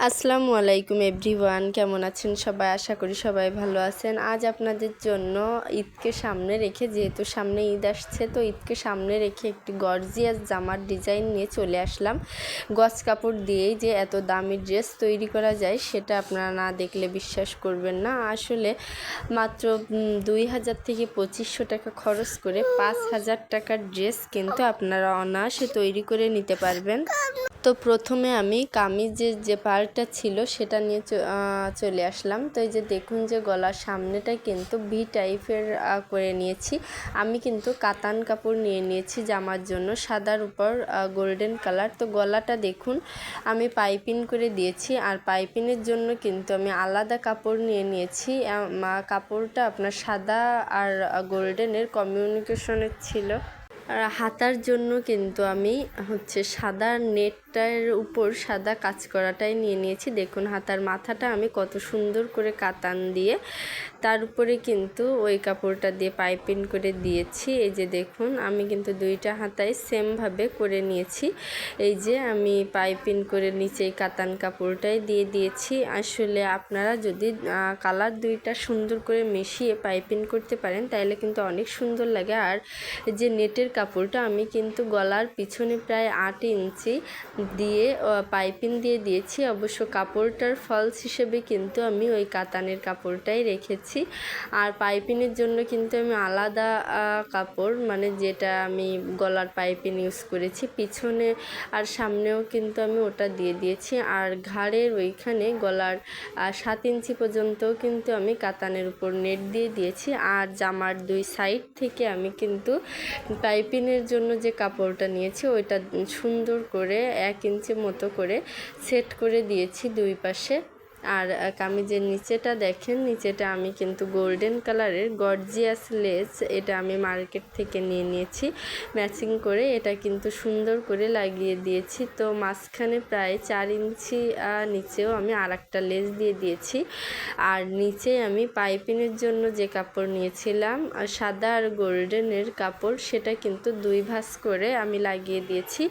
আসসালামু আলাইকুম এভরিওয়ান, কেমন আছেন সবাই? আশা করি সবাই ভালো আছেন। আজ আপনাদের জন্য ঈদকে সামনে রেখে, যেহেতু সামনে ঈদ আসছে, তো ঈদকে সামনে রেখে একটি গর্জিয়াস জামার ডিজাইন নিয়ে চলে আসলাম। গজ কাপড় দিয়েই যে এত দামি ড্রেস তৈরি করা যায় সেটা আপনারা না দেখলে বিশ্বাস করবেন না। আসলে মাত্র 2000 থেকে 2500 টাকা খরচ করে 5000 টাকার ড্রেস কিন্তু আপনারা অনায়াসে তৈরি করে নিতে পারবেন। তো প্রথমে আমি কামিজের যে পার্টটা ছিল সেটা নিয়ে চলে আসলাম। তো এই যে দেখুন যে গলার সামনেটা কিন্তু ভি টাইপের করে নিয়েছি। আমি কিন্তু কাতান কাপড় নিয়ে নিয়েছি জামার জন্য, সাদার উপর গোল্ডেন কালার। তো গলাটা দেখুন আমি পাইপিং করে দিয়েছি, আর পাইপিংয়ের জন্য কিন্তু আমি আলাদা কাপড় নিয়ে নিয়েছি। কাপড়টা আপনার সাদা আর গোল্ডেনের কমিউনিকেশনের ছিল। আর হাতার জন্য কিন্তু আমি সাদা নেটটার উপর সাদা কাজ করাটাই নিয়ে নিয়েছি। দেখুন হাতার মাথাটা আমি কত সুন্দর করে কাতান দিয়ে তার উপরে কিন্তু ওই কাপড়টা দিয়ে পাইপিং করে দিয়েছি। এই যে দেখুন আমি কিন্তু দুইটা হাতায় সেমভাবে করে নিয়েছি। এই যে আমি পাইপিং করে নিচেই কাতান কাপড়টাই দিয়ে দিয়েছি। আসলে আপনারা যদি কালার দুইটা সুন্দর করে মিশিয়ে পাইপিং করতে পারেন তাহলে কিন্তু অনেক সুন্দর লাগে। আর যে নেটের কাপড়টা আমি কিন্তু গলার পিছনে প্রায় 8 ইঞ্চি দিয়ে পাইপিং দিয়ে দিয়েছি। অবশ্য কাপড়টার ফলস হিসেবে কিন্তু আমি ওই কাতানের কাপড়টাই রেখেছি। আর পাইপিংয়ের জন্য কিন্তু আমি আলাদা কাপড়, মানে যেটা আমি গলার পাইপিং ইউজ করেছি, পিছনে আর সামনেও কিন্তু আমি ওটা দিয়ে দিয়েছি। আর ঘাড়ের ওইখানে গলার 7 ইঞ্চি পর্যন্তও কিন্তু আমি কাতানের উপর নেট দিয়ে দিয়েছি। আর জামার দুই সাইড থেকে আমি কিন্তু পাইপিংয়ের জন্য যে কাপড়টা নিয়েছি ওইটা সুন্দর করে 1 ইঞ্চি মতো করে সেট করে দিয়েছি দুই পাশে। আর কামিজের নিচেটা দেখেন, নিচেটা আমি কিন্তু গোল্ডেন কালারের গর্জিয়াস লেস, এটা আমি মার্কেট থেকে নিয়ে নিয়েছি ম্যাচিং করে। এটা কিন্তু সুন্দর করে লাগিয়ে দিয়েছি। তো মাঝখানে প্রায় 4 ইঞ্চি নিচেও আমি আরেকটা লেস দিয়ে দিয়েছি। আর নিচে আমি পাইপিংয়ের জন্য যে কাপড় নিয়েছিলাম সাদা আর গোল্ডেনের কাপড়, সেটা কিন্তু 2 ভাঁজ করে আমি লাগিয়ে দিয়েছি।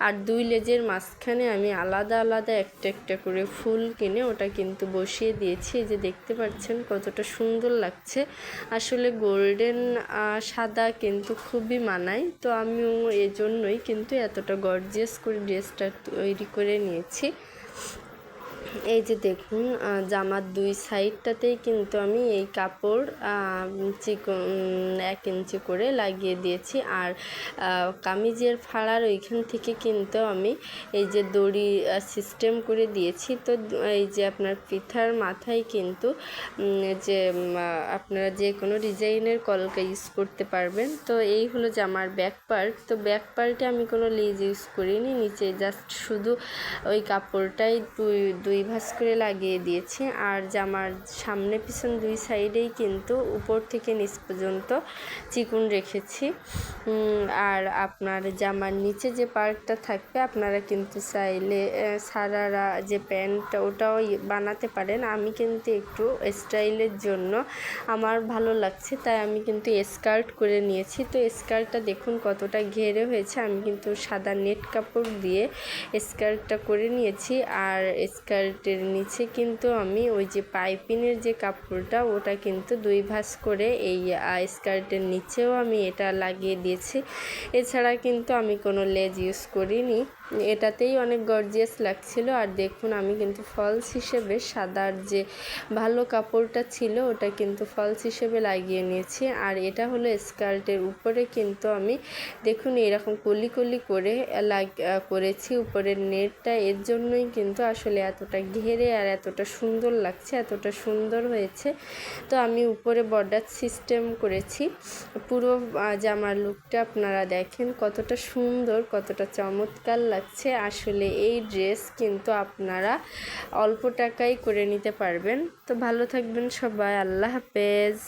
আর 2 লেজের মাঝখানে আমি আলাদা আলাদা একটা একটা করে ফুল কিনে ওটা কিন্তু বসিয়ে দিয়েছি। এই যে দেখতে পাচ্ছেন কতটা সুন্দর লাগছে। আসলে গোল্ডেন সাদা কিন্তু খুবই মানায়, তো আমিও এজন্যই কিন্তু এতটা গর্জিয়াস করে ড্রেসটা তৈরি করে নিয়েছি। এই যে দেখুন জামার দুই সাইডটাতেই কিন্তু আমি এই কাপড় চিকন 1 ইঞ্চি করে লাগিয়ে দিয়েছি। আর কামিজের ফাড়ার ওইখান থেকে কিন্তু আমি এই যে দড়ি সিস্টেম করে দিয়েছি। তো এই যে আপনার পিঠার মাথায় কিন্তু যে আপনারা যে কোনো ডিজাইনের কলকা ইউজ করতে পারবেন। তো এই হলো জামার ব্যাক পার্ট। তো ব্যাক পার্টে আমি কোনো লেজ ইউজ করিনি, নিচে জাস্ট শুধু ওই কাপড়টাই দুই ভাঁজ করে লাগিয়ে দিয়েছি। আর জামার সামনে পিছন দুই সাইডেই কিন্তু উপর থেকে নিচ পর্যন্ত চিকুন রেখেছি। আর আপনার জামার নিচে যে পার্টটা থাকবে আপনারা কিন্তু চাইলে সারারা যে প্যান্টটা ওটাও বানাতে পারেন। আমি কিন্তু একটু স্টাইলের জন্য আমার ভালো লাগছে তাই আমি কিন্তু স্কার্ট করে নিয়েছি। তো স্কার্টটা দেখুন কতটা ঘেরে হয়েছে। আমি কিন্তু সাদা নেট কাপড় দিয়ে স্কার্টটা করে নিয়েছি। আর স্কার্টের নিচে কিন্তু আমি ওই যে পাইপিংয়ের যে কাপড়টা ওটা কিন্তু 2 ভাঁজ করে এই স্কার্টের নিচেও আমি এটা লাগিয়ে দিয়েছি। এছাড়া কিন্তু আমি কোনো লেজ ইউজ করিনি, এটাতেই অনেক গর্জিয়াস লাগছিল। আর দেখুন আমি কিন্তু ফলস হিসেবে সাদার যে ভালো কাপড়টা ছিল ওটা কিন্তু ফলস হিসেবে লাগিয়ে নিয়েছি। আর এটা হলো স্কার্টের উপরে কিন্তু আমি দেখুন এরকম কলি কলি করে করেছি উপরের নেটটা। এর জন্যই কিন্তু আসলে এতটা ঘেরে আর এতটা সুন্দর লাগছে, এতটা সুন্দর হয়েছে। তো আমি উপরে বর্ডার সিস্টেম করেছি। পুরো জামার লুকটা আপনারা দেখেন কতটা সুন্দর, কতটা চমৎকার লাগছে। আসলে এই ড্রেস কিন্তু আপনারা অল্প টাকায় করে নিতে পারবেন। তো ভালো থাকবেন সবাই, আল্লাহ হাফেজ।